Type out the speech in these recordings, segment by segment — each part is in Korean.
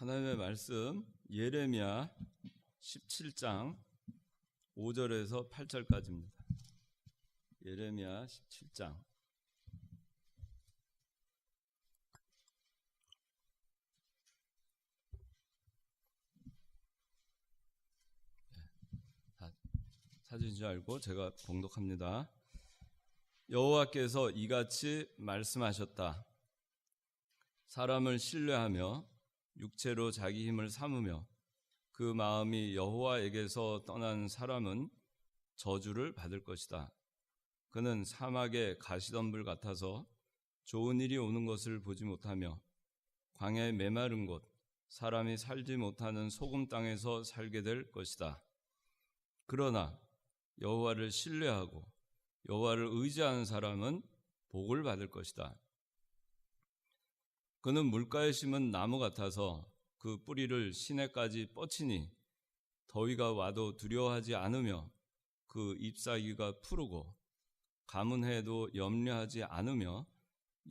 하나님의 말씀 예레미야 17장 5절에서 8절까지입니다. 예레미야 17장 사진인 줄 알고 제가 봉독합니다. 여호와께서 이같이 말씀하셨다. 사람을 신뢰하며 육체로 자기 힘을 삼으며 그 마음이 여호와에게서 떠난 사람은 저주를 받을 것이다. 그는 사막의 가시덤불 같아서 좋은 일이 오는 것을 보지 못하며 광야의 메마른 곳, 사람이 살지 못하는 소금 땅에서 살게 될 것이다. 그러나 여호와를 신뢰하고 여호와를 의지하는 사람은 복을 받을 것이다. 그는 물가에 심은 나무 같아서 그 뿌리를 시내까지 뻗치니 더위가 와도 두려워하지 않으며 그 잎사귀가 푸르고 가문해도 염려하지 않으며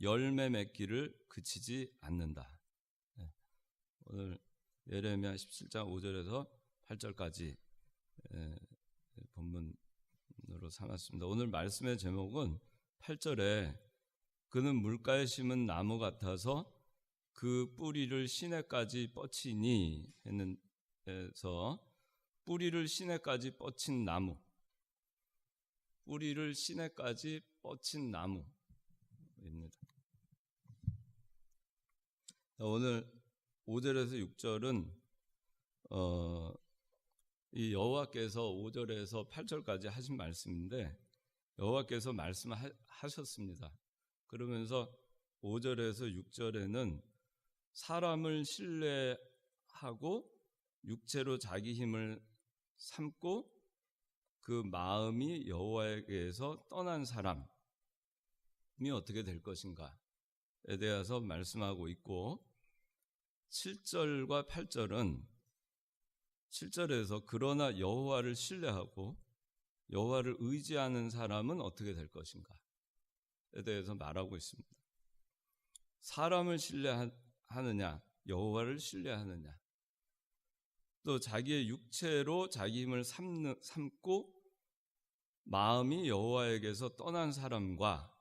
열매 맺기를 그치지 않는다. 오늘 예레미야 17장 5절에서 8절까지 본문으로 삼았습니다. 오늘 말씀의 제목은 8절에 그는 물가에 심은 나무 같아서 그 뿌리를 시내까지 뻗치니 했는데서 뿌리를 시내까지 뻗친 나무, 뿌리를 시내까지 뻗친 나무입니다. 오늘 5절에서 6절은 이 여호와께서 5절에서 8절까지 하신 말씀인데 여호와께서 말씀하셨습니다. 그러면서 5절에서 6절에는 사람을 신뢰하고 육체로 자기 힘을 삼고 그 마음이 여호와에게서 떠난 사람이 어떻게 될 것인가에 대해서 말씀하고 있고 7절과 8절은 7절에서 그러나 여호와를 신뢰하고 여호와를 의지하는 사람은 어떻게 될 것인가에 대해서 말하고 있습니다. 사람을 신뢰하느냐, 여호와를 신뢰하느냐, 또 자기의 육체로 자기 힘을 삼고 마음이 여호와에게서 떠난 사람과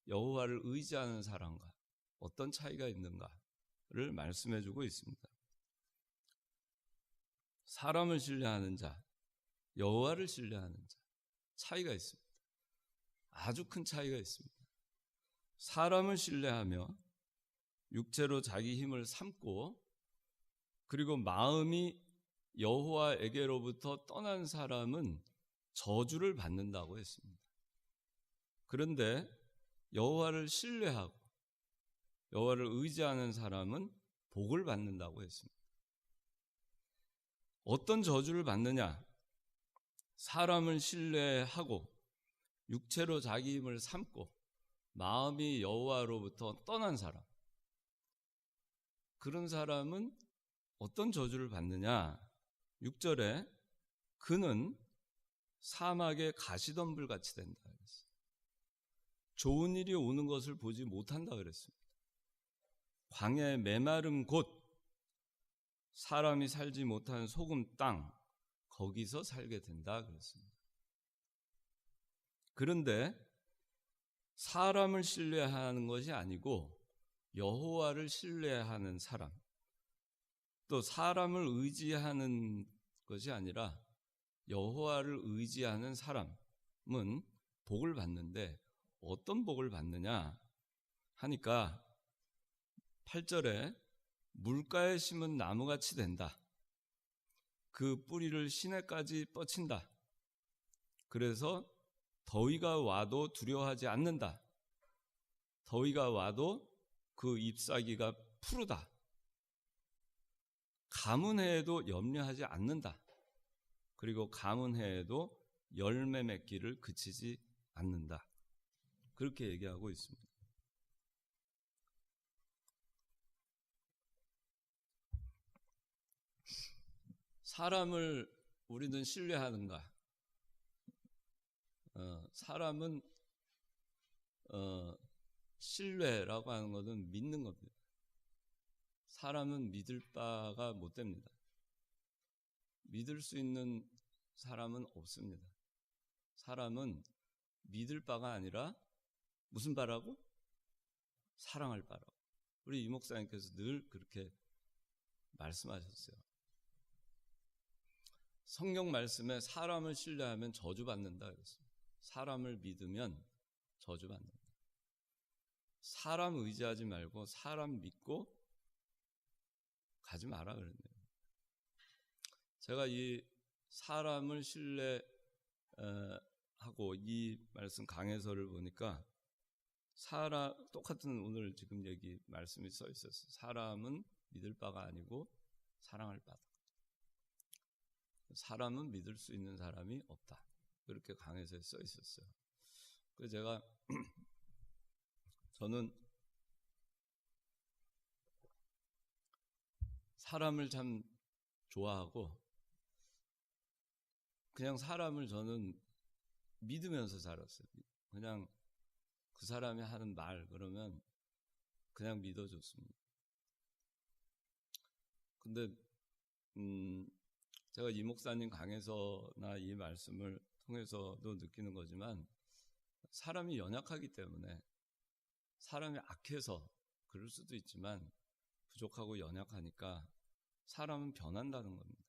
여호와를 의지하는 사람과 어떤 차이가 있는가를 말씀해 주고 있습니다. 사람을 신뢰하는 자, 여호와를 신뢰하는 자, 차이가 있습니다. 아주 큰 차이가 있습니다. 사람을 신뢰하며 육체로 자기 힘을 삼고 그리고 마음이 여호와에게로부터 떠난 사람은 저주를 받는다고 했습니다. 그런데 여호와를 신뢰하고 여호와를 의지하는 사람은 복을 받는다고 했습니다. 어떤 저주를 받느냐? 사람을 신뢰하고 육체로 자기 힘을 삼고 마음이 여호와로부터 떠난 사람, 그런 사람은 어떤 저주를 받느냐? 6절에 그는 사막의 가시덤불 같이 된다 그랬어요. 좋은 일이 오는 것을 보지 못한다 그랬습니다. 광야의 메마른 곳, 사람이 살지 못하는 소금 땅, 거기서 살게 된다 그랬습니다. 그런데 사람을 신뢰하는 것이 아니고 여호와를 신뢰하는 사람, 또 사람을 의지하는 것이 아니라 여호와를 의지하는 사람은 복을 받는데 어떤 복을 받느냐 하니까 8절에 물가에 심은 나무같이 된다. 그 뿌리를 시내까지 뻗친다. 그래서 더위가 와도 두려워하지 않는다. 더위가 와도 그 잎사귀가 푸르다. 가문해에도 염려하지 않는다. 그리고 가문해에도 열매 맺기를 그치지 않는다. 그렇게 얘기하고 있습니다. 사람을 우리는 신뢰하는가? 사람은 신뢰라고 하는 것은 믿는 겁니다. 사람은 믿을 바가 못 됩니다. 믿을 수 있는 사람은 없습니다. 사람은 믿을 바가 아니라 무슨 바라고? 사랑할 바라고. 우리 이 목사님께서 늘 그렇게 말씀하셨어요. 성경 말씀에 사람을 신뢰하면 저주받는다 그랬습니다. 사람을 믿으면 저주받는다. 사람 의지하지 말고 사람 믿고 가지 마라 그랬네요. 제가 이 사람을 신뢰하고 이 말씀 강해서를 보니까 똑같은 오늘 지금 말씀이 써 있었어요. 사람은 믿을 바가 아니고 사랑할 바다. 사람은 믿을 수 있는 사람이 없다. 그렇게 강해서에 써 있었어요. 그래서 저는 사람을 참 좋아하고 그냥 사람을 저는 믿으면서 살았어요. 그냥 그 사람이 하는 말 그러면 그냥 믿어줬습니다. 근데 제가 이 목사님 강해서나 이 말씀을 통해서도 느끼는 거지만 사람이 연약하기 때문에 사람이 악해서 그럴 수도 있지만 부족하고 연약하니까 사람은 변한다는 겁니다.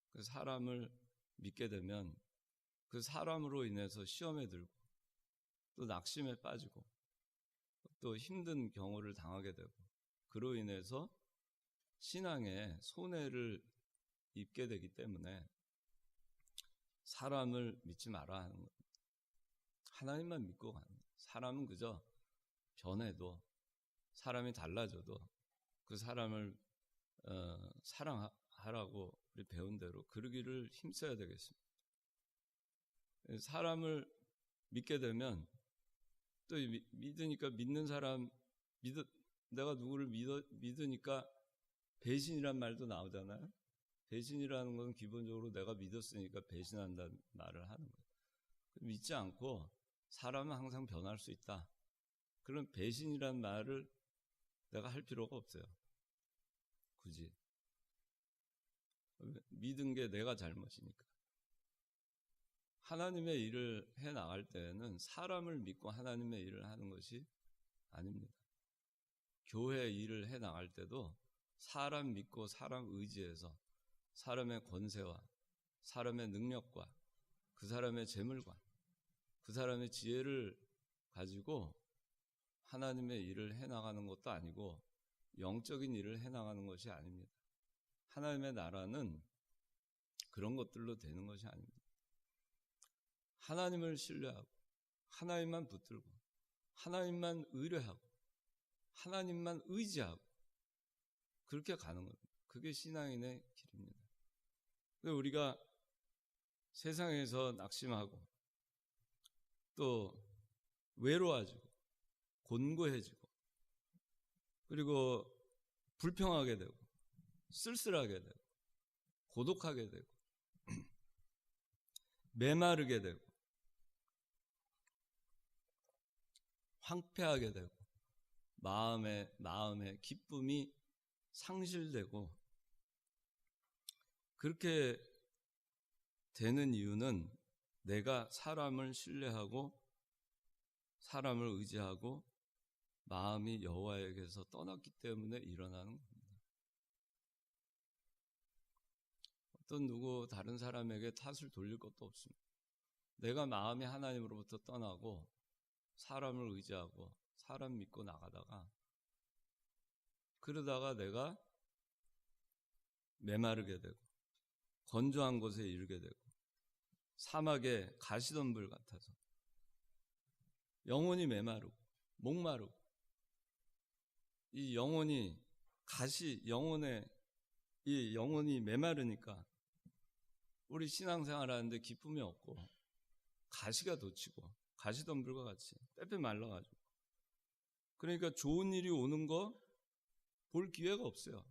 그 사람을 믿게 되면 그 사람으로 인해서 시험에 들고 또 낙심에 빠지고 또 힘든 경우를 당하게 되고 그로 인해서 신앙에 손해를 입게 되기 때문에 사람을 믿지 마라 하는 겁니다. 하나님만 믿고 가는 거예요. 사람은 그저 변해도 사람이 달라져도 그 사람을 사랑하라고 우리 배운 대로 그러기를 힘써야 되겠습니다. 사람을 믿게 되면 또 믿으니까 믿는 사람 내가 누구를 믿으니까 배신이란 말도 나오잖아요. 배신이라는 건 기본적으로 내가 믿었으니까 배신한다는 말을 하는 거예요. 믿지 않고 사람은 항상 변할 수 있다. 그런 배신이란 말을 내가 할 필요가 없어요. 굳이. 믿은 게 내가 잘못이니까. 하나님의 일을 해 나갈 때에는 사람을 믿고 하나님의 일을 하는 것이 아닙니다. 교회 일을 해 나갈 때도 사람 믿고 사람 의지해서 사람의 권세와 사람의 능력과 그 사람의 재물과 그 사람의 지혜를 가지고 하나님의 일을 해 나가는 것도 아니고 영적인 일을 해 나가는 것이 아닙니다. 하나님의 나라는 그런 것들로 되는 것이 아닙니다. 하나님을 신뢰하고 하나님만 붙들고 하나님만 의뢰하고 하나님만 의지하고 그렇게 가는 겁니다. 그게 신앙인의 길입니다. 우리가 세상에서 낙심하고 또 외로워지고 곤고해지고 그리고 불평하게 되고 쓸쓸하게 되고 고독하게 되고 메마르게 되고 황폐하게 되고 마음의 기쁨이 상실되고 그렇게 되는 이유는 내가 사람을 신뢰하고 사람을 의지하고 마음이 여호와에게서 떠났기 때문에 일어나는 겁니다. 어떤 다른 사람에게 탓을 돌릴 것도 없습니다. 내가 마음이 하나님으로부터 떠나고 사람을 의지하고 사람 믿고 나가다가 그러다가 내가 메마르게 되고 건조한 곳에 이르게 되고 사막에 가시덤불 같아서 영혼이 메마르고 목마르고 이 영혼이 영혼이 메마르니까 우리 신앙생활 하는데 기쁨이 없고 가시가 돋치고 가시덤불과 같이 빼빼 말라가지고 그러니까 좋은 일이 오는 거 볼 기회가 없어요.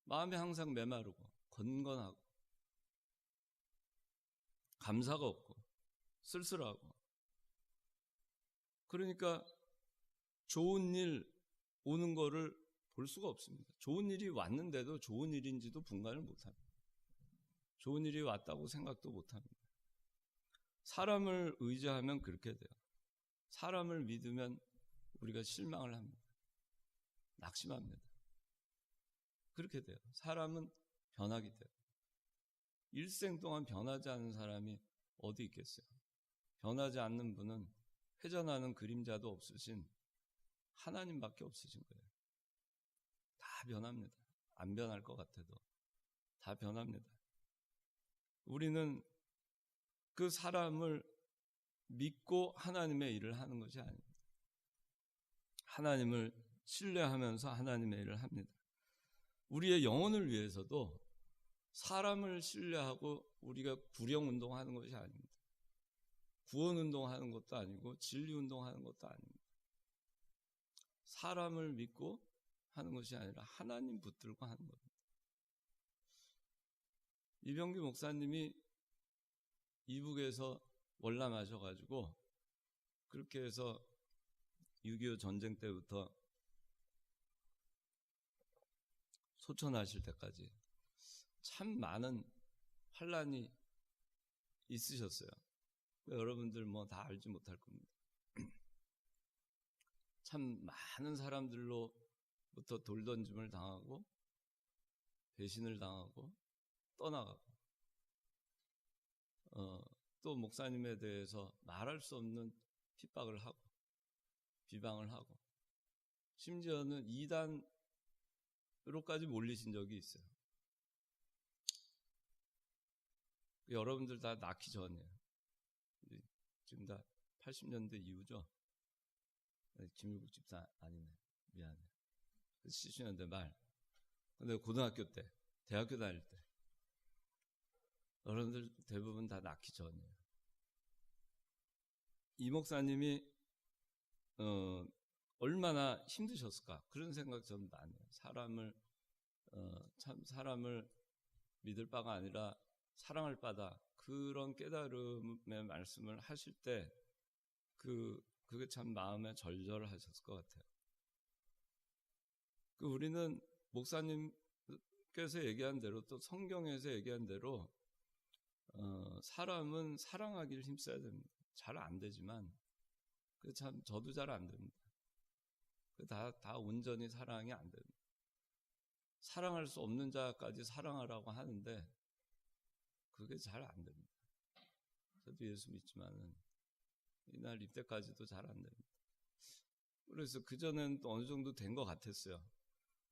마음이 항상 메마르고 건건하고 감사가 없고 쓸쓸하고 그러니까 좋은 일 오는 거를 볼 수가 없습니다. 좋은 일이 왔는데도 좋은 일인지도 분간을 못합니다. 좋은 일이 왔다고 생각도 못합니다. 사람을 의지하면 그렇게 돼요. 사람을 믿으면 우리가 실망을 합니다. 낙심합니다. 그렇게 돼요. 사람은 변하게 돼요. 일생 동안 변하지 않은 사람이 어디 있겠어요? 변하지 않는 분은 회전하는 그림자도 없으신 하나님밖에 없으신 거예요. 다 변합니다. 안 변할 것 같아도 다 변합니다. 우리는 그 사람을 믿고 하나님의 일을 하는 것이 아닙니다. 하나님을 신뢰하면서 하나님의 일을 합니다. 우리의 영혼을 위해서도 사람을 신뢰하고 우리가 구령운동하는 것이 아닙니다. 구원운동하는 것도 아니고 진리운동하는 것도 아닙니다. 사람을 믿고 하는 것이 아니라 하나님 붙들고 하는 겁니다. 이병규 목사님이 이북에서 월남하셔가지고 그렇게 해서 6.25 전쟁 때부터 소천하실 때까지 참 많은 환란이 있으셨어요. 여러분들 뭐 다 알지 못할 겁니다. 참 많은 사람들로부터 돌던짐을 당하고 배신을 당하고 떠나가고 또 목사님에 대해서 말할 수 없는 핍박을 하고 비방을 하고 심지어는 이단으로까지 몰리신 적이 있어요. 여러분들 다 낳기 전이에요. 지금 다 80년대 이후죠. 김일국 집사 아니네. 미안해. 70년대 말. 근데 고등학교 때, 대학교 다닐 때 여러분들 대부분 다 낳기 전이에요. 이 목사님이 얼마나 힘드셨을까 그런 생각 저는 많이 해요. 사람을 믿을 바가 아니라 사랑할 바다 그런 깨달음의 말씀을 하실 때 그게 참 마음에 절절하셨을 것 같아요. 우리는 목사님께서 얘기한 대로 또 성경에서 얘기한 대로 사람은 사랑하기를 힘써야 됩니다. 잘 안 되지만 참 저도 잘 안 됩니다. 다 온전히 사랑이 안 됩니다. 사랑할 수 없는 자까지 사랑하라고 하는데 그게 잘 안 됩니다. 저도 예수 믿지만은 이날 이때까지도 잘 안 됩니다. 그래서 그전엔 또 어느 정도 된 것 같았어요.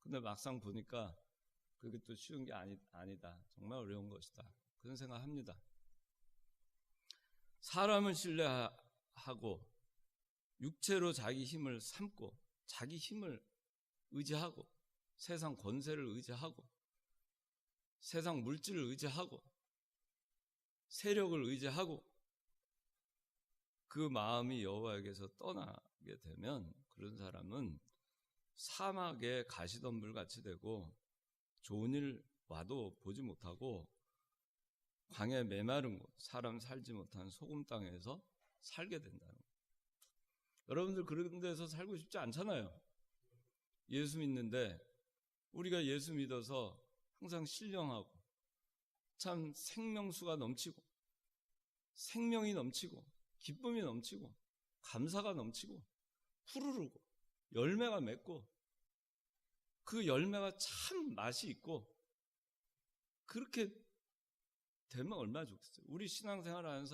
근데 막상 보니까 그게 또 쉬운 게 아니다. 정말 어려운 것이다. 그런 생각합니다. 사람을 신뢰하고 육체로 자기 힘을 삼고 자기 힘을 의지하고 세상 권세를 의지하고 세상 물질을 의지하고 세력을 의지하고 그 마음이 여호와에게서 떠나게 되면 그런 사람은 사막에 가시덤불 같이 되고 좋은 일 와도 보지 못하고 광야에 메마른 곳, 사람 살지 못한 소금 땅에서 살게 된다는 거예요. 여러분들 그런 데서 살고 싶지 않잖아요. 예수 믿는데 우리가 예수 믿어서 항상 신령하고 참 생명수가 넘치고 생명이 넘치고 기쁨이 넘치고 감사가 넘치고 푸르르고 열매가 맺고 그 열매가 참 맛이 있고 그렇게 되면 얼마나 좋겠어요. 우리 신앙생활 하는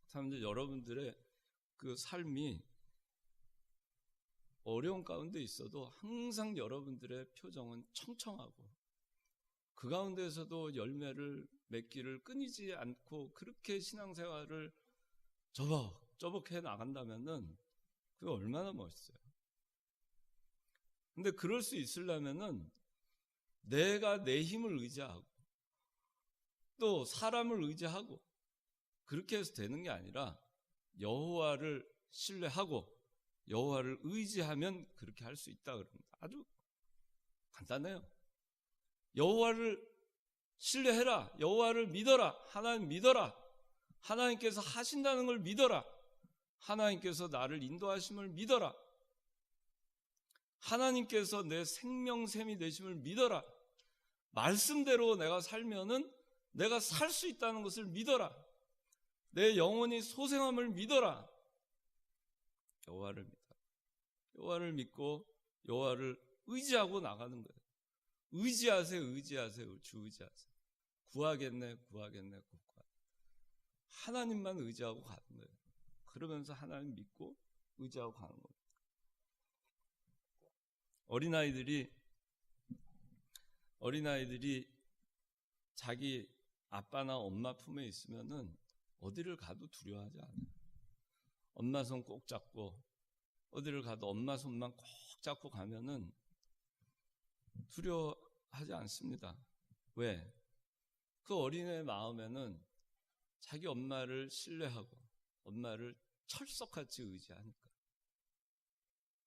사람들 여러분들의 그 삶이 어려운 가운데 있어도 항상 여러분들의 표정은 청청하고 그 가운데서도 열매를 맺기를 끊이지 않고 그렇게 신앙생활을 저벅해 나간다면은 그게 얼마나 멋있어요. 근데 그럴 수 있으려면은 내가 내 힘을 의지하고 또 사람을 의지하고 그렇게 해서 되는 게 아니라 여호와를 신뢰하고 여호와를 의지하면 그렇게 할 수 있다 그럽니다. 아주 간단해요. 여호와를 신뢰해라. 여호와를 믿어라. 하나님 믿어라. 하나님께서 하신다는 걸 믿어라. 하나님께서 나를 인도하심을 믿어라. 하나님께서 내 생명샘이 되심을 믿어라. 말씀대로 내가 살면은 내가 살 수 있다는 것을 믿어라. 내 영혼이 소생함을 믿어라. 여호와를 믿어. 여호와를 믿고 여호와를 의지하고 나가는 거예요. 의지하세요. 의지하세요. 주 의지하세요. 구하겠네. 구하겠네. 하나님만 의지하고 가는 거예요. 그러면서 하나님 믿고 의지하고 가는 겁니다. 어린아이들이 자기 아빠나 엄마 품에 있으면은 어디를 가도 두려워하지 않아요. 엄마 손 꼭 잡고 어디를 가도 엄마 손만 꼭 잡고 가면은 두려워하지 않습니다. 왜? 그 어린애의 마음에는 자기 엄마를 신뢰하고 엄마를 철석같이 의지하니까.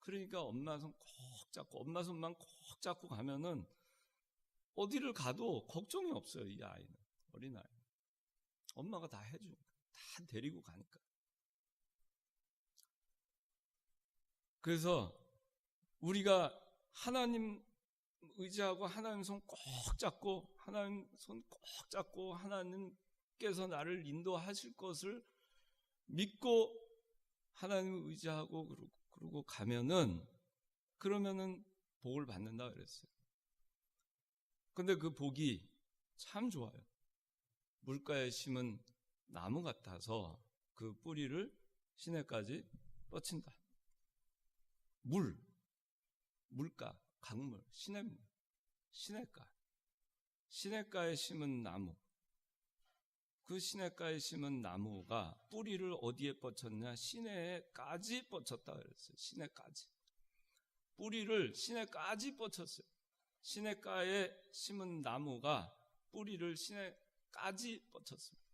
그러니까 엄마 손 꼭 잡고 엄마 손만 꼭 잡고 가면은 어디를 가도 걱정이 없어요. 이 아이는, 어린아이. 엄마가 다 해주니까, 다 데리고 가니까. 그래서 우리가 하나님 의지하고 하나님 손 꼭 잡고 하나님 손 꼭 잡고 하나님께서 나를 인도하실 것을 믿고 하나님을 의지하고 그러고 가면은, 그러면은 복을 받는다 그랬어요. 근데 그 복이 참 좋아요. 물가에 심은 나무 같아서 그 뿌리를 시내까지 뻗친다. 물가, 강물, 시내가에 심은 나무. 그 시내가에 심은 나무가 뿌리를 어디에 뻗쳤냐? 시내까지 뻗쳤다 그랬어요. 시내까지. 뿌리를 시내까지 뻗쳤어요. 시내가에 심은 나무가 뿌리를 시내까지 뻗쳤습니다.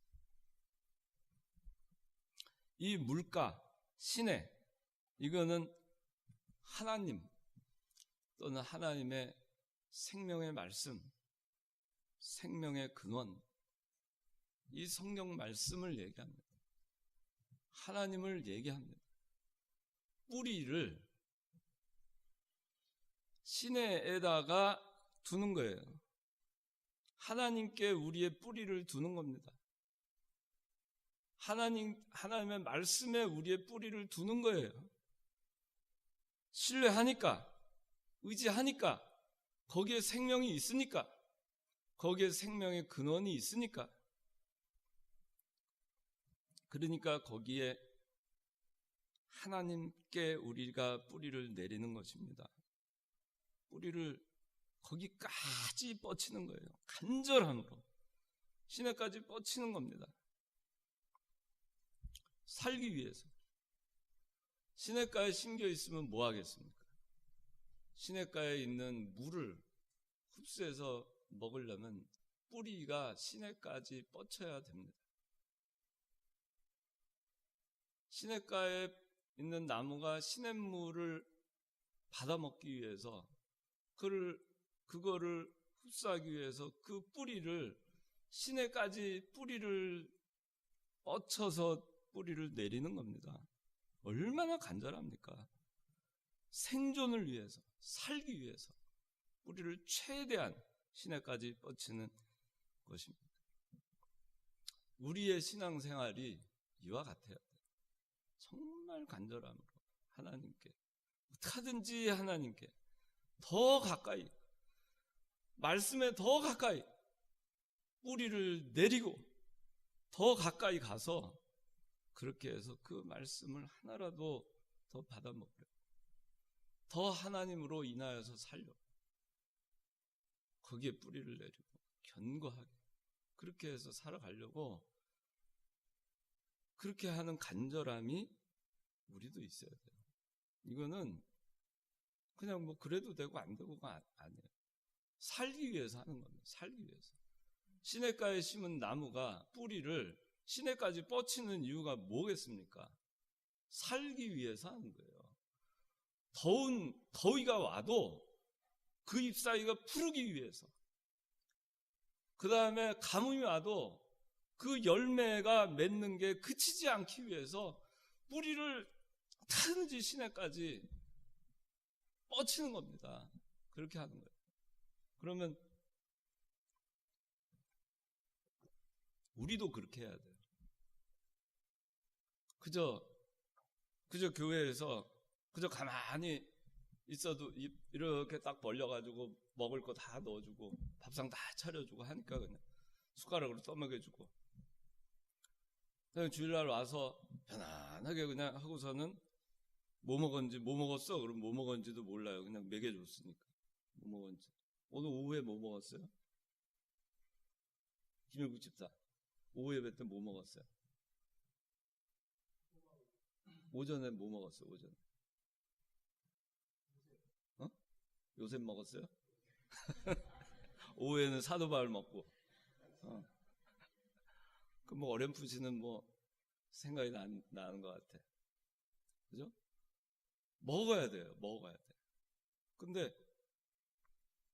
이 물가, 시내, 이거는 하나님 또는 하나님의 생명의 말씀, 생명의 근원, 이 성경 말씀을 얘기합니다. 하나님을 얘기합니다. 뿌리를 시내에다가 두는 거예요. 하나님께 우리의 뿌리를 두는 겁니다. 하나님의 말씀에 우리의 뿌리를 두는 거예요. 신뢰하니까, 의지하니까, 거기에 생명이 있으니까, 거기에 생명의 근원이 있으니까. 그러니까 거기에 하나님께 우리가 뿌리를 내리는 것입니다. 뿌리를 거기까지 뻗치는 거예요. 간절함으로 시내까지 뻗치는 겁니다. 살기 위해서. 시내가에 심겨 있으면 뭐 하겠습니까? 시내가에 있는 물을 흡수해서 먹으려면 뿌리가 시내까지 뻗쳐야 됩니다. 시내가에 있는 나무가 시냇물을 받아먹기 위해서 그거를 흡수하기 위해서 그 뿌리를 시내까지 뿌리를 뻗쳐서 뿌리를 내리는 겁니다. 얼마나 간절합니까? 생존을 위해서, 살기 위해서 뿌리를 최대한 시내까지 뻗치는 것입니다. 우리의 신앙생활이 이와 같아야 돼요. 정말 간절함으로 하나님께, 어떻게든지 하나님께 더 가까이, 말씀에 더 가까이 뿌리를 내리고 더 가까이 가서 그렇게 해서 그 말씀을 하나라도 더 받아먹으려, 더 하나님으로 인하여서 살려, 거기에 뿌리를 내리고 견고하게 그렇게 해서 살아가려고, 그렇게 하는 간절함이 우리도 있어야 돼요. 이거는 그냥 뭐 그래도 되고 안 되고가 아니에요. 살기 위해서 하는 겁니다. 살기 위해서. 시냇가에 심은 나무가 뿌리를 시내까지 뻗치는 이유가 뭐겠습니까? 살기 위해서 하는 거예요. 더위가 와도 그 잎사귀가 푸르기 위해서, 그 다음에 가뭄이 와도 그 열매가 맺는 게 그치지 않기 위해서 뿌리를 타든지 시내까지 뻗치는 겁니다. 그렇게 하는 거예요. 그러면 우리도 그렇게 해야 돼요. 그저 교회에서 그저 가만히 있어도 이렇게 딱 벌려가지고 먹을 거 다 넣어주고 밥상 다 차려주고 하니까 그냥 숟가락으로 떠먹여주고 그냥 주일날 와서 편안하게 그냥 하고서는 뭐 먹었어? 그럼 뭐 먹었는지도 몰라요. 그냥 먹여줬으니까. 뭐 먹었는지. 오늘 오후에 뭐 먹었어요? 김일국 집사. 오후 예배 때 뭐 먹었어요? 오전에 뭐 먹었어요? 오전에. 요새 먹었어요? 오후에는 사도바울 먹고. 그 뭐 어렴풋이는 뭐 생각이 나는 것 같아. 그죠? 먹어야 돼요. 먹어야 돼. 근데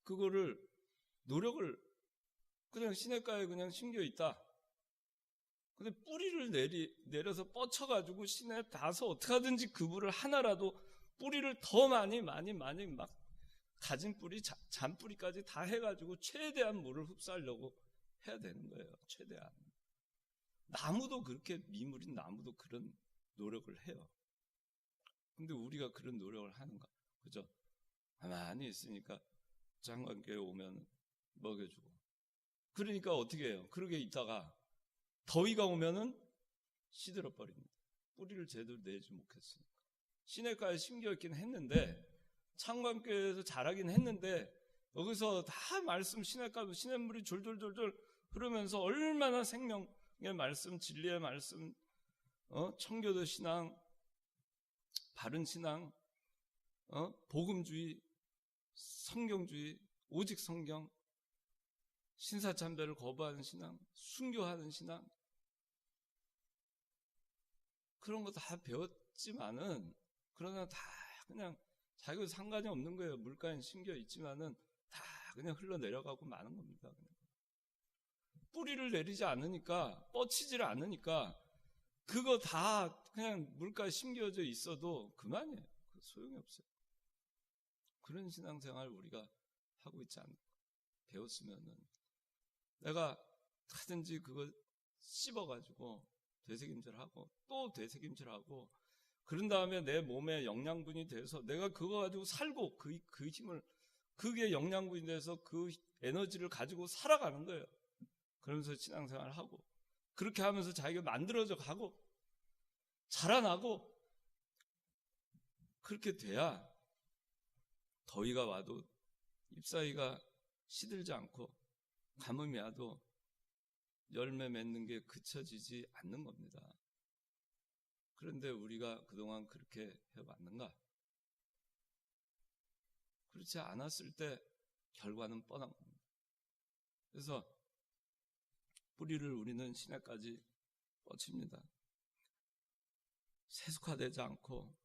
그거를 노력을 그냥 시냇가에 그냥 심겨 있다. 근데 뿌리를 내려서 뻗쳐가지고 시내에 닿아서 어떻게 하든지 그물을 하나라도 뿌리를 더 많이 막 가진 뿌리, 잔뿌리까지 다 해가지고 최대한 물을 흡수하려고 해야 되는 거예요. 최대한. 나무도 그렇게 미물인 나무도 그런 노력을 해요. 근데 우리가 그런 노력을 하는가? 그죠? 가만히 있으니까 장관교회 오면 먹여주고. 그러니까 어떻게 해요? 그러게 있다가 더위가 오면은 시들어 버립니다. 뿌리를 제대로 내지 못했으니까. 시냇가에 심겨 있긴 했는데 창관교회에서 자라긴 했는데 여기서 다 말씀 시냇가도 시냇물이 졸졸졸졸 흐르면서 얼마나 생명의 말씀, 진리의 말씀, 청교도 신앙, 바른 신앙, 복음주의, 성경주의, 오직 성경, 신사참배를 거부하는 신앙, 순교하는 신앙, 그런 거 다 배웠지만은 그러나 다 그냥 자기가 상관이 없는 거예요. 물가에 심겨 있지만은 다 그냥 흘러내려가고 마는 겁니다. 그냥. 뿌리를 내리지 않으니까, 뻗치질 않으니까 그거 다 그냥 물가에 심겨져 있어도 그만이에요. 소용이 없어요. 그런 신앙생활 우리가 하고 있지 않을까. 배웠으면은 내가 하든지 그거 씹어가지고 되새김질하고 또 되새김질하고 그런 다음에 내 몸에 영양분이 돼서 내가 그거 가지고 살고 그 힘을 그게 영양분이 돼서 그 에너지를 가지고 살아가는 거예요. 그러면서 신앙생활을 하고 그렇게 하면서 자기가 만들어져 가고 자라나고 그렇게 돼야 더위가 와도 잎사귀가 시들지 않고 가뭄이 와도 열매 맺는 게 그쳐지지 않는 겁니다. 그런데 우리가 그동안 그렇게 해왔는가? 그렇지 않았을 때 결과는 뻔한 겁니다. 그래서 뿌리를 우리는 시내까지 뻗칩니다. 세속화되지 않고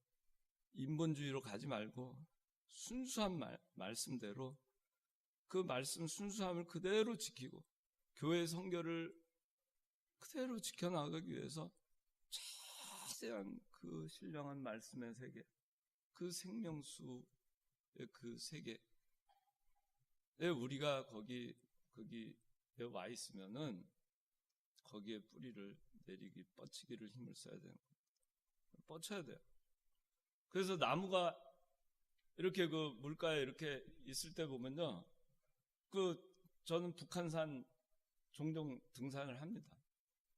인본주의로 가지 말고 순수한 말씀대로 그 말씀 순수함을 그대로 지키고 교회 성결을 그대로 지켜나가기 위해서 최대한 그 신령한 말씀의 세계, 그 생명수의 그 세계에 우리가 거기에 와 있으면은 거기에 뿌리를 내리기, 뻗치기를 힘을 써야 되는 거예요. 뻗쳐야 돼요. 그래서 나무가 이렇게 그 물가에 이렇게 있을 때 보면요. 저는 북한산 종종 등산을 합니다.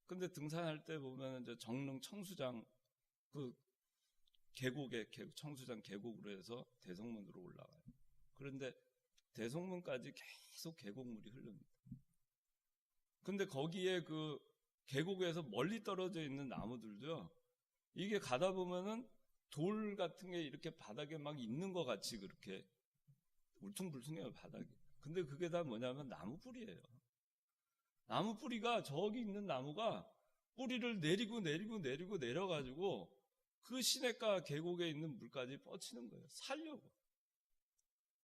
근데 등산할 때 보면 이제 정릉 청수장 그 청수장 계곡으로 해서 대성문으로 올라가요. 그런데 대성문까지 계속 계곡물이 흐릅니다. 근데 거기에 그 계곡에서 멀리 떨어져 있는 나무들도요. 이게 가다 보면은 돌 같은 게 이렇게 바닥에 막 있는 것 같이 그렇게 울퉁불퉁해요, 바닥이. 근데 그게 다 뭐냐면 나무 뿌리예요. 나무 뿌리가 저기 있는 나무가 뿌리를 내려가지고 그 시냇가 계곡에 있는 물까지 뻗치는 거예요. 살려고.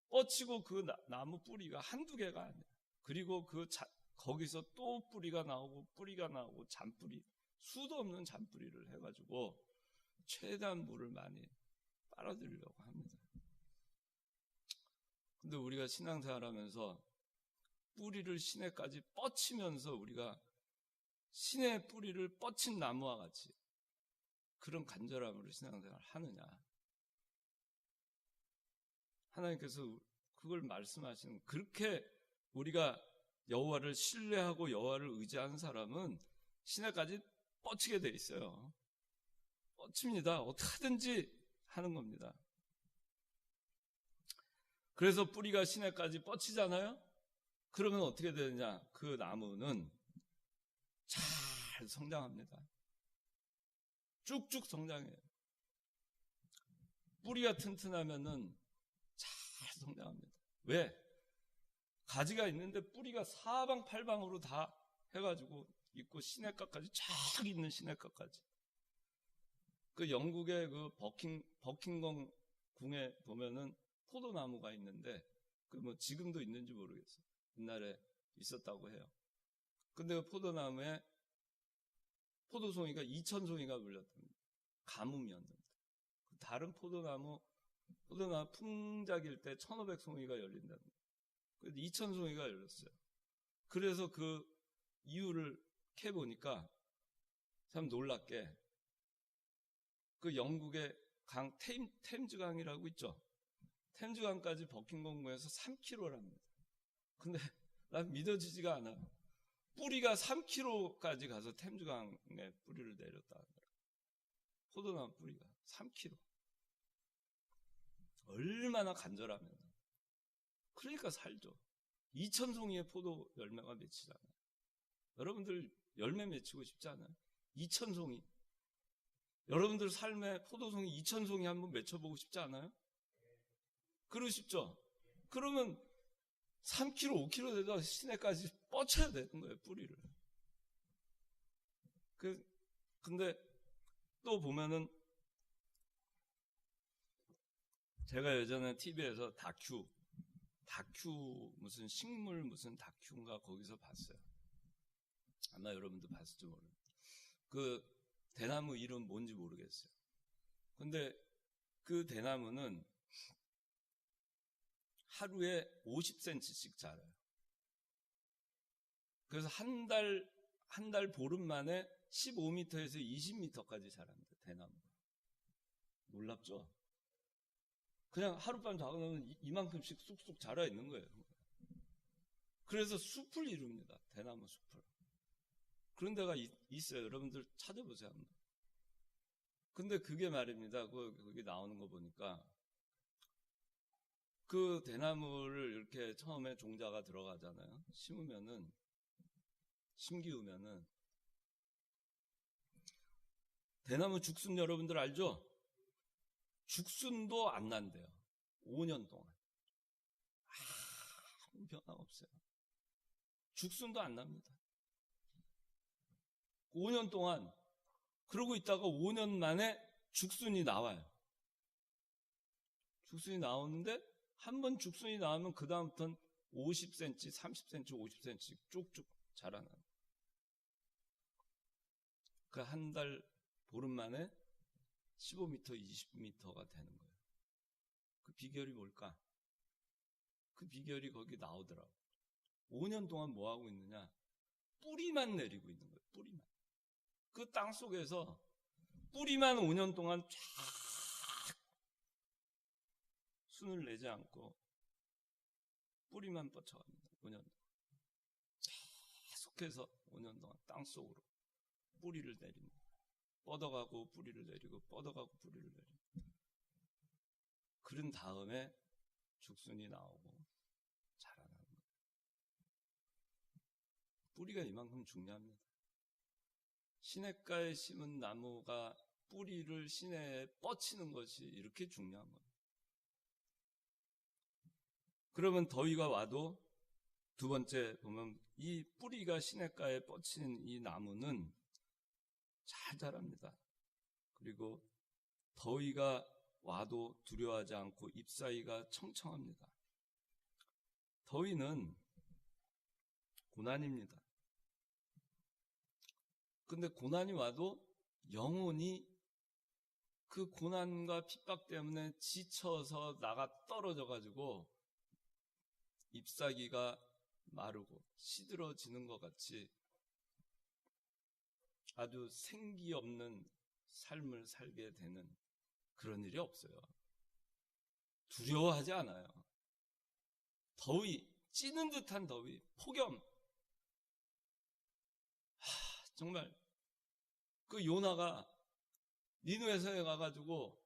뻗치고 그 나무 뿌리가 한두 개가 아니에요. 그리고 거기서 또 뿌리가 나오고 잔뿌리, 수도 없는 잔뿌리를 해가지고 최대한 물을 많이 빨아들이려고 합니다. 근데 우리가 신앙생활 하면서 뿌리를 시내까지 뻗치면서 우리가 신의 뿌리를 뻗친 나무와 같이 그런 간절함으로 신앙생활을 하느냐. 하나님께서 그걸 말씀하시는, 그렇게 우리가 여호와를 신뢰하고 여호와를 의지하는 사람은 시내까지 뻗치게 돼 있어요. 뻗칩니다. 어떻게 하든지 하는 겁니다. 그래서 뿌리가 시내까지 뻗치잖아요. 그러면 어떻게 되느냐? 그 나무는 잘 성장합니다. 쭉쭉 성장해요. 뿌리가 튼튼하면은 잘 성장합니다. 왜? 가지가 있는데 뿌리가 사방팔방으로 다 해가지고 있고 시냇가까지 쫙 있는 시냇가까지. 그 영국의 그 버킹엄 궁에 보면은 포도나무가 있는데 그 뭐 지금도 있는지 모르겠어요. 옛날에 있었다고 해요. 근데 그 포도나무에 포도송이가 2,000송이가 물렸답니다. 가뭄이었는데. 다른 포도나무 풍작일 때 1,500송이가 열린답니다. 그래서 2,000송이가 열렸어요. 그래서 그 이유를 캐보니까 참 놀랍게 그 영국의 강 템즈강이라고 있죠. 템즈강까지 버킹엄궁에서 3km랍니다. 근데 난 믿어지지가 않아요. 뿌리가 3km까지 가서 템즈강에 뿌리를 내렸다 하더라고요. 포도나무 뿌리가 3km. 얼마나 간절하면. 그러니까 살죠. 2,000송이의 포도 열매가 맺히잖아요. 여러분들 열매 맺히고 싶지 않아요? 2,000송이. 여러분들 삶에 포도송이 2,000송이 한번 맺혀보고 싶지 않아요? 그러시죠? 그러면 3km, 5km 되다 시내까지 뻗쳐야 되는 거예요, 뿌리를. 근데 또 보면은 제가 예전에 TV에서 다큐 무슨 식물 무슨 다큐인가 거기서 봤어요. 아마 여러분도 봤을지 모르겠어요. 그 대나무 이름 뭔지 모르겠어요. 근데 그 대나무는 하루에 50cm씩 자라요. 그래서 한 달 보름 만에 15m에서 20m까지 자랍니다. 대나무가. 놀랍죠? 그냥 하룻밤 자고 나면 이만큼씩 쑥쑥 자라 있는 거예요. 그래서 숲을 이룹니다. 대나무 숲을. 그런 데가 있어요. 여러분들 찾아보세요. 한번. 근데 그게 말입니다. 거기 나오는 거 보니까 그 대나무를 이렇게 처음에 종자가 들어가잖아요. 심기우면은 대나무 죽순 여러분들 알죠? 죽순도 안 난대요. 5년 동안. 아무 변화 없어요. 죽순도 안 납니다. 5년 동안 그러고 있다가 5년 만에 죽순이 나와요. 죽순이 나오는데 한 번 죽순이 나오면 그 다음부터는 50cm, 30cm, 50cm씩 쭉쭉 자라나요. 그 한 달 보름 만에 15m, 20m가 되는 거예요. 그 비결이 뭘까? 그 비결이 거기 나오더라고요. 5년 동안 뭐 하고 있느냐? 뿌리만 내리고 있는 거예요. 뿌리만. 그 땅 속에서 뿌리만 5년 동안 쫙 순을 내지 않고 뿌리만 뻗쳐갑니다. 5년 동안. 계속해서 5년 동안 땅 속으로 뿌리를 내립니다. 뻗어가고 뿌리를 내리고 뻗어가고 뿌리를 내리고. 그런 다음에 죽순이 나오고 자라나는 거예요. 뿌리가 이만큼 중요합니다. 시냇가에 심은 나무가 뿌리를 시내에 뻗치는 것이 이렇게 중요한 거예요. 그러면 더위가 와도 두 번째 보면 이 뿌리가 시냇가에 뻗친 이 나무는 잘 자랍니다. 그리고 더위가 와도 두려워하지 않고 잎사귀가 청청합니다. 더위는 고난입니다. 근데 고난이 와도 영혼이 그 고난과 핍박 때문에 지쳐서 나가 떨어져 가지고 잎사귀가 마르고 시들어지는 것 같이 아주 생기 없는 삶을 살게 되는 그런 일이 없어요. 두려워하지 않아요. 더위, 찌는 듯한 더위, 폭염. 정말 그 요나가 니느웨에 가가지고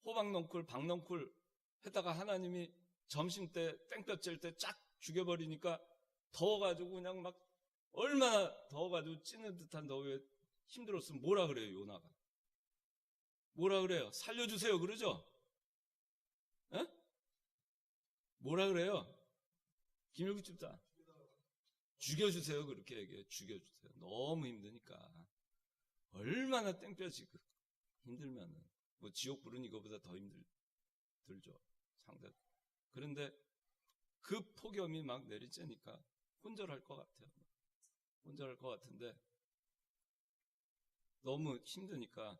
호박넝쿨, 박넝쿨 했다가 하나님이 점심때 땡볕 쬐일 때 쫙 죽여버리니까 더워가지고 그냥 막 얼마나 더워가지고 찌는 듯한 더위에 힘들었으면 뭐라 그래요, 요나가? 뭐라 그래요? 살려주세요, 그러죠? 에? 뭐라 그래요? 김일구 집사. 죽여주세요, 그렇게 얘기해요. 죽여주세요. 너무 힘드니까. 얼마나 땡볕이 힘들면은. 뭐 지옥 불은 이거보다 더 힘들죠. 상대. 그런데 그 폭염이 막 내리쬐니까 혼절할 것 같아요. 혼절할 것 같은데 너무 힘드니까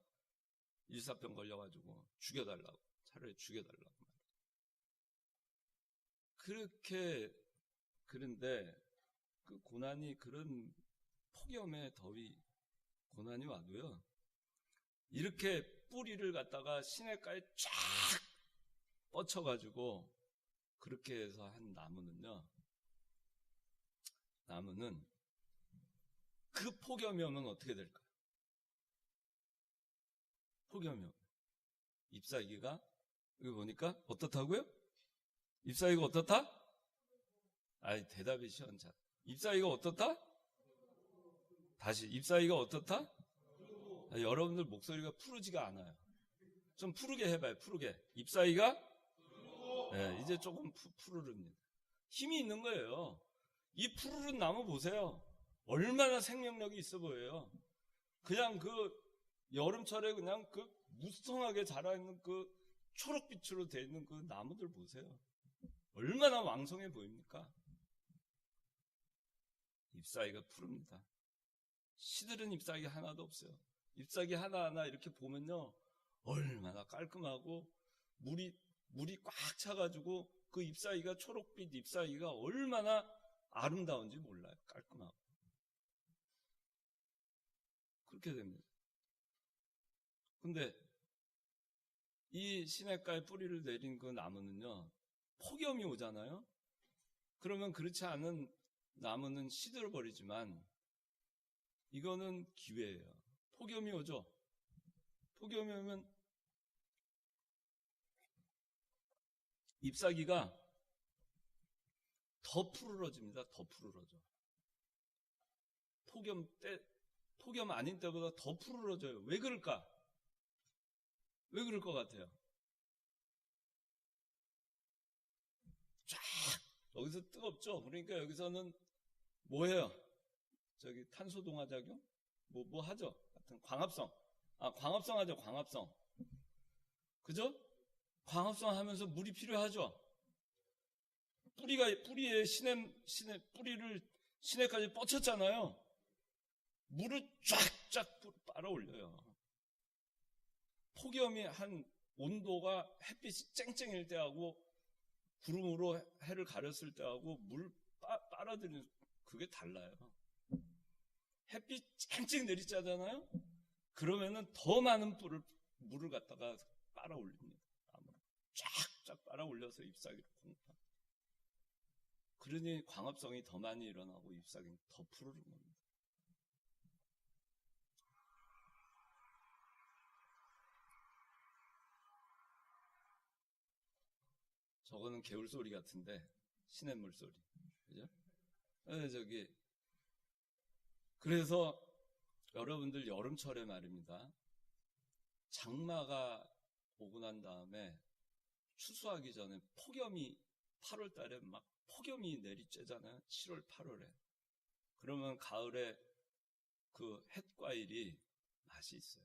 일사병 걸려가지고 죽여달라고. 차라리 죽여달라고 말이에요. 그렇게 그런데 그 고난이 그런 폭염의 더위 고난이 와도요. 이렇게 뿌리를 갖다가 시냇가에 쫙 뻗쳐가지고 그렇게 해서 한 나무는요. 나무는 그 폭염이 오면 어떻게 될까요? 폭염이 오면 잎사귀가 여기 보니까 어떻다고요? 잎사귀가 어떻다? 아이 대답이 시원찮아. 잎사귀가 어떻다? 다시 잎사귀가 어떻다? 여러분들 목소리가 푸르지가 않아요. 좀 푸르게 해봐요. 푸르게. 잎사귀가 네, 이제 조금 푸르릅니다. 힘이 있는 거예요. 이 푸르른 나무 보세요. 얼마나 생명력이 있어 보여요. 그냥 그 여름철에 그냥 그 무성하게 자라있는 그 초록빛으로 되어 있는 그 나무들 보세요. 얼마나 왕성해 보입니까? 잎사귀가 푸릅니다. 시들은 잎사귀 하나도 없어요. 잎사귀 하나하나 이렇게 보면요. 얼마나 깔끔하고 물이 꽉 차가지고 그 잎사귀가 초록빛 잎사귀가 얼마나 아름다운지 몰라요. 깔끔하고. 그렇게 됩니다. 근데 이 시냇가에 뿌리를 내린 그 나무는요. 폭염이 오잖아요. 그러면 그렇지 않은 나무는 시들어버리지만 이거는 기회예요. 폭염이 오죠. 폭염이 오면 잎사귀가 더 푸르러집니다. 더 푸르러져. 폭염 아닌 때보다 더 푸르러져요. 왜 그럴까? 왜 그럴 것 같아요? 쫙 여기서 뜨겁죠. 그러니까 여기서는 뭐예요? 저기 탄소 동화작용? 뭐 하죠? 하여튼 광합성. 광합성 하죠. 광합성. 그죠? 광합성 하면서 물이 필요하죠. 뿌리에 뿌리를 시내까지 뻗쳤잖아요. 물을 쫙쫙 빨아올려요. 폭염이 한 온도가 햇빛이 쨍쨍일 때하고 구름으로 해를 가렸을 때하고 물 빨아들이는 그게 달라요. 햇빛 쨍쨍 내리쬐잖아요. 그러면은 더 많은 물을 갖다가 빨아올립니다. 쫙쫙 빨아올려서 잎사귀를 공파. 그러니 광합성이 더 많이 일어나고 잎사귀는 더 푸르른 겁니다. 저거는 개울 소리 같은데 시냇물 소리, 그죠? 그래서 여러분들 여름철에 말입니다. 장마가 오고 난 다음에 추수하기 전에 폭염이 8월 달에 막 폭염이 내리쬐잖아요. 7월, 8월에. 그러면 가을에 그 햇과일이 맛이 있어요.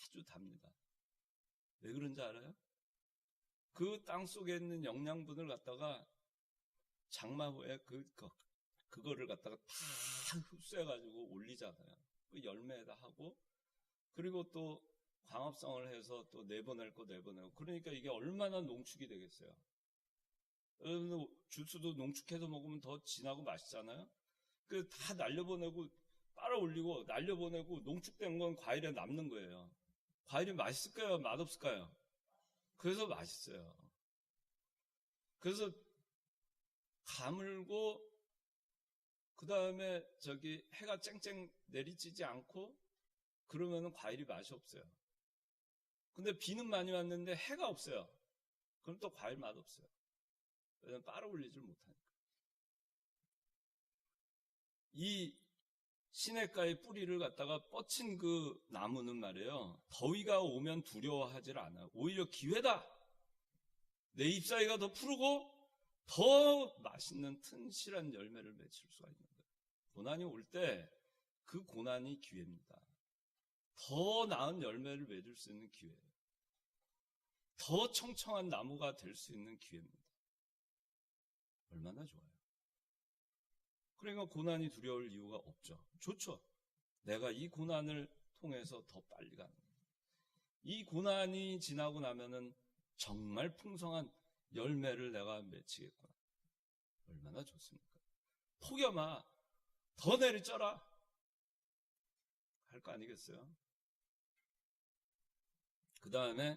아주 답니다. 왜 그런지 알아요? 그 땅 속에 있는 영양분을 갖다가 장마 후에 그거를 갖다가 다 흡수해가지고 올리잖아요. 그 열매에다 하고, 그리고 또 광합성을 해서 또 내보낼 거 내보내고. 그러니까 이게 얼마나 농축이 되겠어요. 여러분 주스도 농축해서 먹으면 더 진하고 맛있잖아요. 그 다 날려보내고 빨아 올리고 날려보내고 농축된 건 과일에 남는 거예요. 과일이 맛있을까요? 맛없을까요? 그래서 맛있어요. 그래서 가물고 그 다음에 해가 쨍쨍 내리쬐지 않고 그러면은 과일이 맛이 없어요. 근데 비는 많이 왔는데 해가 없어요. 그럼 또 과일 맛 없어요. 왜냐면 빨아 올리질 못하니까. 이 시냇가의 뿌리를 갖다가 뻗친 그 나무는 말이에요. 더위가 오면 두려워하질 않아요. 오히려 기회다. 내 잎사귀가 더 푸르고 더 맛있는 튼실한 열매를 맺을 수가 있는 거예요. 고난이 올 때 그 고난이 기회입니다. 더 나은 열매를 맺을 수 있는 기회예요. 더 청청한 나무가 될 수 있는 기회입니다. 얼마나 좋아요. 그러니까 고난이 두려울 이유가 없죠. 좋죠. 내가 이 고난을 통해서 더 빨리 가는 거예요. 이 고난이 지나고 나면은 정말 풍성한 열매를 내가 맺히겠구나. 얼마나 좋습니까? 폭염아, 더 내리쳐라. 할 거 아니겠어요? 그 다음에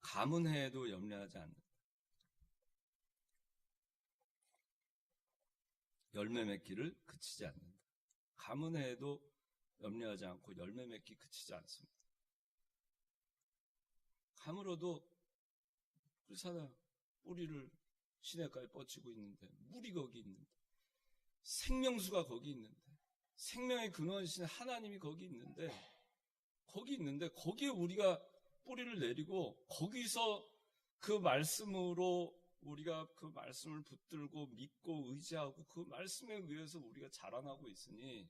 가문해에도 염려하지 않는다. 열매 맺기를 그치지 않는다. 가문해에도 염려하지 않고 열매 맺기 그치지 않습니다. 가물어도 그렇잖아요. 뿌리를 시냇가에 뻗치고 있는데, 물이 거기 있는데, 생명수가 거기 있는데, 생명의 근원이신 하나님이 거기 있는데, 거기에 우리가 뿌리를 내리고 거기서 그 말씀으로 우리가 그 말씀을 붙들고 믿고 의지하고 그 말씀에 의해서 우리가 자라나고 있으니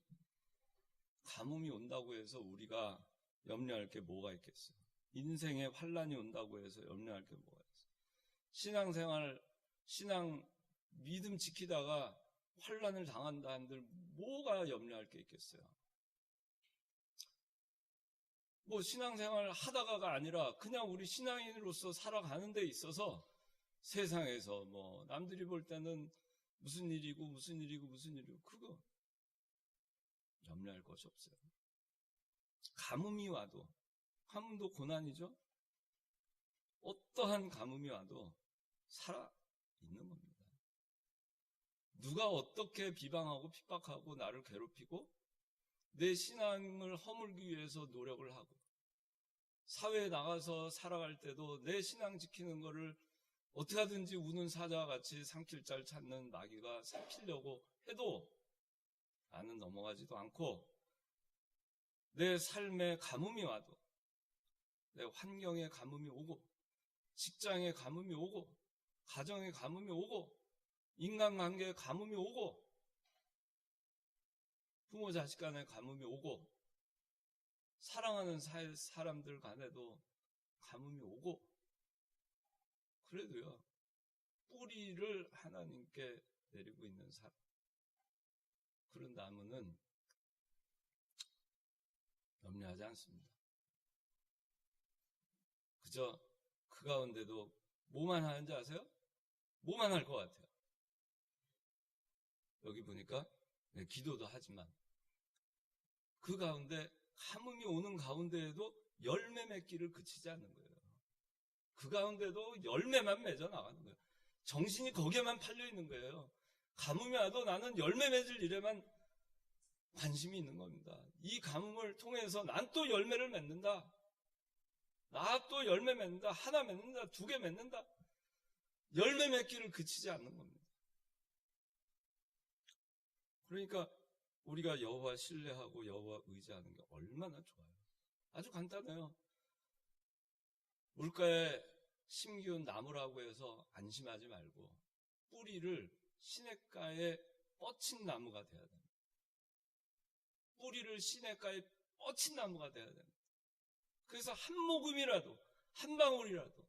가뭄이 온다고 해서 우리가 염려할 게 뭐가 있겠어요? 인생에 환란이 온다고 해서 염려할 게 뭐가 있어요? 신앙생활, 신앙 믿음 지키다가 환란을 당한다 한들 뭐가 염려할 게 있겠어요? 뭐 신앙생활 하다가가 아니라 그냥 우리 신앙인으로서 살아가는 데 있어서 세상에서 뭐 남들이 볼 때는 무슨 일이고 그거 염려할 것이 없어요. 가뭄이 와도, 가뭄도 고난이죠. 어떠한 가뭄이 와도 살아 있는 겁니다. 누가 어떻게 비방하고 핍박하고 나를 괴롭히고 내 신앙을 허물기 위해서 노력을 하고 사회에 나가서 살아갈 때도 내 신앙 지키는 거를 어떻게 하든지 우는 사자와 같이 삼킬 잘 찾는 마귀가 삼키려고 해도 나는 넘어가지도 않고 내 삶에 가뭄이 와도 내 환경에 가뭄이 오고 직장에 가뭄이 오고 가정에 가뭄이 오고 인간관계에 가뭄이 오고 부모 자식 간에 가뭄이 오고 사랑하는 사람들 간에도 가뭄이 오고 그래도요 뿌리를 하나님께 내리고 있는 사람 그런 나무는 염려하지 않습니다. 그저 그 가운데도 뭐만 하는지 아세요? 뭐만 할 것 같아요. 여기 보니까 기도도 하지만 그 가운데 가뭄이 오는 가운데에도 열매 맺기를 그치지 않는 거예요. 그 가운데도 열매만 맺어 나가는 거예요. 정신이 거기에만 팔려 있는 거예요. 가뭄이 와도 나는 열매 맺을 일에만 관심이 있는 겁니다. 이 가뭄을 통해서 난 또 열매를 맺는다. 나 또 열매 맺는다. 하나 맺는다. 2개 맺는다. 열매 맺기를 그치지 않는 겁니다. 그러니까 우리가 여호와 신뢰하고 여호와 의지하는 게 얼마나 좋아요. 아주 간단해요. 물가에 심기운 나무라고 해서 안심하지 말고 뿌리를 시냇가에 뻗친 나무가 돼야 됩니다. 뿌리를 시냇가에 뻗친 나무가 돼야 됩니다. 그래서 한 모금이라도 한 방울이라도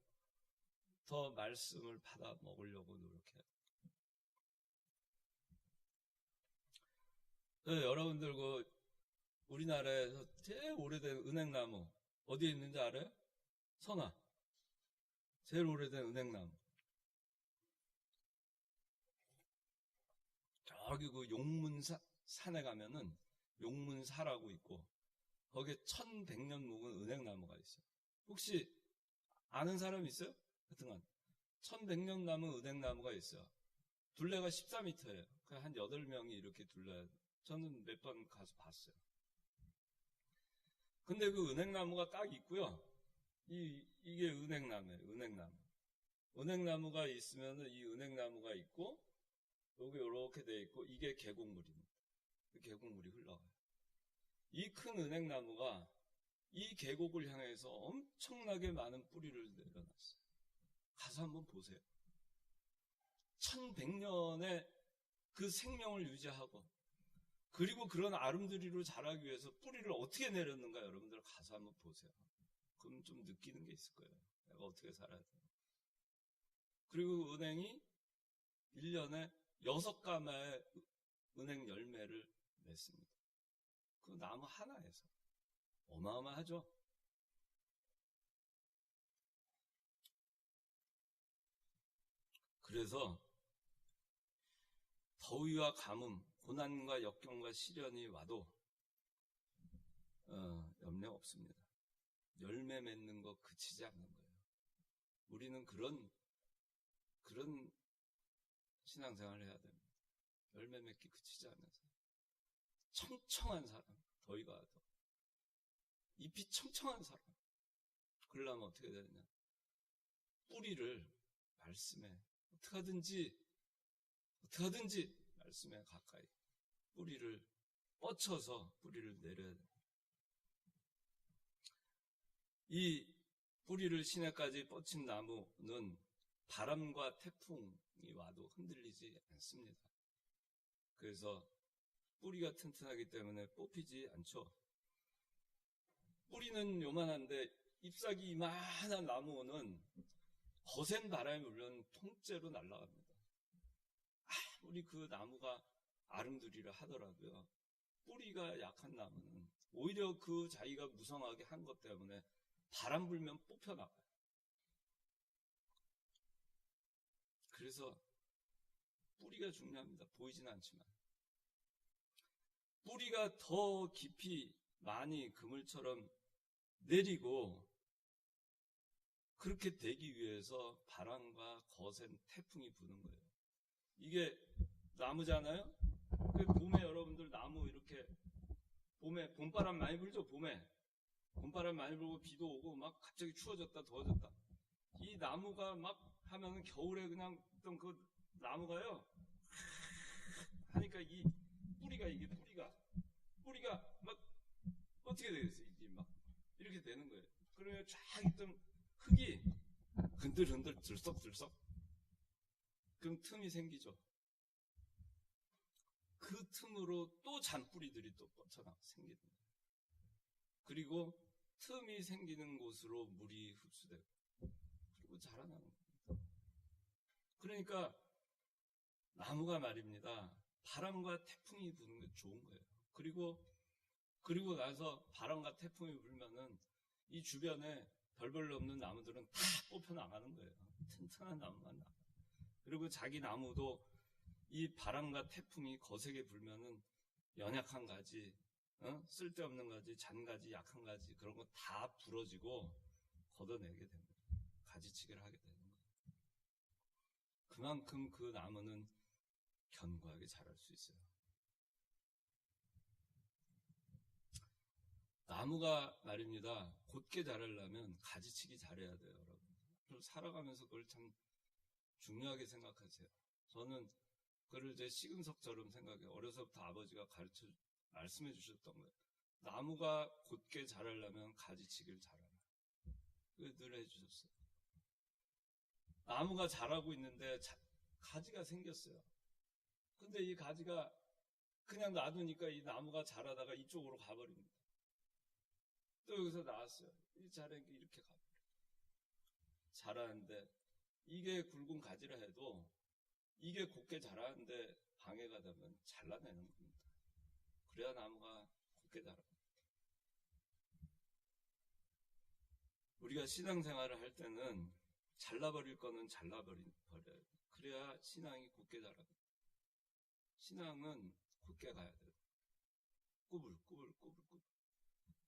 더 말씀을 받아 먹으려고 노력해야 돼요. 여러분들 우리나라에서 제일 오래된 은행나무 어디에 있는지 알아요? 선화. 제일 오래된 은행나무. 저기 그 용문산에 가면은 용문사라고 있고 거기에 1100년 묵은 은행나무가 있어요. 혹시 아는 사람 있어요? 하여튼간 1100년 남은 은행나무가 있어요. 둘레가 14m예요. 한 8명이 이렇게 둘러야 돼요. 저는 몇 번 가서 봤어요. 근데 그 은행나무가 딱 있고요. 이게 은행나무예요. 은행나무. 은행나무가 있으면은 이 은행나무가 있고 여기 이렇게 돼 있고 이게 계곡물입니다. 계곡물이 흘러가요. 이 큰 은행나무가 이 계곡을 향해서 엄청나게 많은 뿌리를 내려놨어요. 가서 한번 보세요. 1100년의 그 생명을 유지하고 그리고 그런 아름드리로 자라기 위해서 뿌리를 어떻게 내렸는가 여러분들 가서 한번 보세요. 그럼 좀 느끼는 게 있을 거예요. 내가 어떻게 살아야 돼. 그리고 은행이 1년에 6가마의 은행 열매를 맺습니다. 그 나무 하나에서 어마어마하죠. 그래서 더위와 가뭄, 고난과 역경과 시련이 와도 염려 없습니다. 열매 맺는 거 그치지 않는 거예요. 우리는 그런 신앙생활을 해야 됩니다. 열매 맺기 그치지 않아서 청청한 사람, 더위가 와도 잎이 청청한 사람, 그러려면 어떻게 되느냐? 뿌리를 말씀에 어떻게 하든지 말씀에 가까이 뿌리를 뻗쳐서 뿌리를 내려야 됩니다. 이 뿌리를 시내까지 뻗친 나무는 바람과 태풍이 와도 흔들리지 않습니다. 그래서 뿌리가 튼튼하기 때문에 뽑히지 않죠. 뿌리는 요만한데 잎사귀 이만한 나무는 거센 바람이 불면 통째로 날아갑니다. 아무리 그 나무가 아름드리라 하더라도요. 뿌리가 약한 나무는 오히려 그 자기가 무성하게 한 것 때문에 바람 불면 뽑혀나가요. 그래서 뿌리가 중요합니다. 보이진 않지만. 뿌리가 더 깊이 많이 그물처럼 내리고 그렇게 되기 위해서 바람과 거센 태풍이 부는 거예요. 이게 나무잖아요? 봄에 여러분들 나무 이렇게 봄에 봄바람 많이 불죠? 봄바람 많이 불고 비도 오고 막 갑자기 추워졌다 더워졌다. 이 나무가 막 하면은 겨울에 그냥 있던 그 나무가요 하니까 이 뿌리가 막 어떻게 되겠어요? 이게 막 이렇게 되는 거예요. 그러면 쫙 있던 흙이 흔들흔들 들썩들썩 그럼 틈이 생기죠. 그 틈으로 또 잔뿌리들이 또 뻗쳐나 생깁니다. 그리고 틈이 생기는 곳으로 물이 흡수되고 그리고 자라나는 겁니다. 그러니까 나무가 말입니다. 바람과 태풍이 부는 게 좋은 거예요. 그리고 나서 바람과 태풍이 불면은 이 주변에 별별로 없는 나무들은 다 뽑혀 나가는 거예요. 튼튼한 나무만 나가. 그리고 자기 나무도 이 바람과 태풍이 거세게 불면은 연약한 가지, 쓸데없는 가지, 잔가지, 약한 가지 그런 거 다 부러지고 걷어내게 됩니다. 가지치기를 하게 되는 거예요. 그만큼 그 나무는 견고하게 자랄 수 있어요. 나무가 말입니다. 곧게 자라려면 가지치기 잘해야 돼요, 여러분. 살아가면서 그걸 참 중요하게 생각하세요. 저는 그걸 제 시금석처럼 생각해요. 어려서부터 아버지가 말씀해 주셨던 거예요. 나무가 곧게 자라려면 가지치기를 잘하라. 그걸 늘 해주셨어요. 나무가 자라고 있는데 가지가 생겼어요. 근데 이 가지가 그냥 놔두니까 이 나무가 자라다가 이쪽으로 가버립니다. 또 여기서 나왔어요. 이 자라니까 이렇게 가버려요. 자라는데 이게 굵은 가지라 해도 이게 곱게 자라는데 방해가 되면 잘라내는 겁니다. 그래야 나무가 곱게 자랍니다. 우리가 신앙생활을 할 때는 잘라버릴 거는 잘라버려야 돼. 그래야 신앙이 곱게 자랍니다. 신앙은 굳게 가야 돼요. 꾸불꾸불.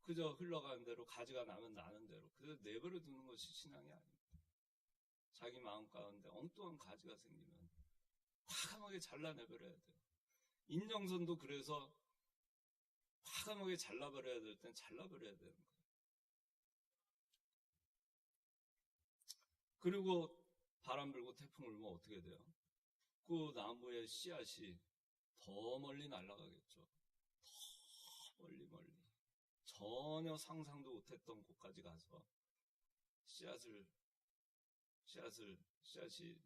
그저 흘러가는 대로 가지가 나면 나는 대로 그저 내버려 두는 것이 신앙이 아닙니다. 자기 마음 가운데 엉뚱한 가지가 생기면 과감하게 잘라내버려야 돼요. 인정선도 그래서 과감하게 잘라버려야 될 땐 잘라버려야 되는 거예요. 그리고 바람 불고 태풍 불면 어떻게 돼요? 그 나무의 씨앗이 더 멀리 날아가겠죠. 더 멀리. 전혀 상상도 못했던 곳까지 가서 씨앗이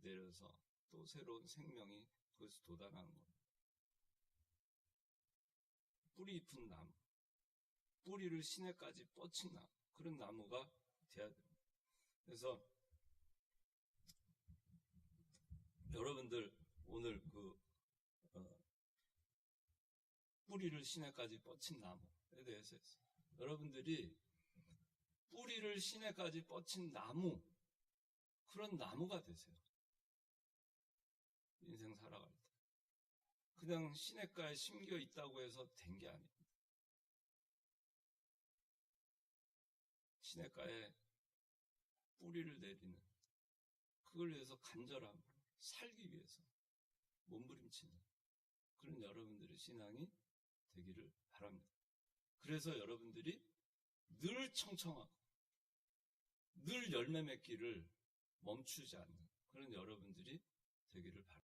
내려서 또 새로운 생명이 거기서 돋아나는 겁니다. 뿌리 깊은 나무, 뿌리를 시내까지 뻗친 나무, 그런 나무가 돼야 됩니다. 그래서 여러분들 오늘 뿌리를 시내까지 뻗친 나무에 대해서 했어요. 여러분들이 뿌리를 시내까지 뻗친 나무, 그런 나무가 되세요. 인생 살아갈 때. 그냥 시냇가에 심겨 있다고 해서 된 게 아닙니다. 시냇가에 뿌리를 내리는, 그걸 위해서 간절함으로 살기 위해서 몸부림치는 그런 여러분들의 신앙이 되기를 바랍니다. 그래서 여러분들이 늘 청청하고 늘 열매 맺기를 멈추지 않는 그런 여러분들이 되기를 바랍니다.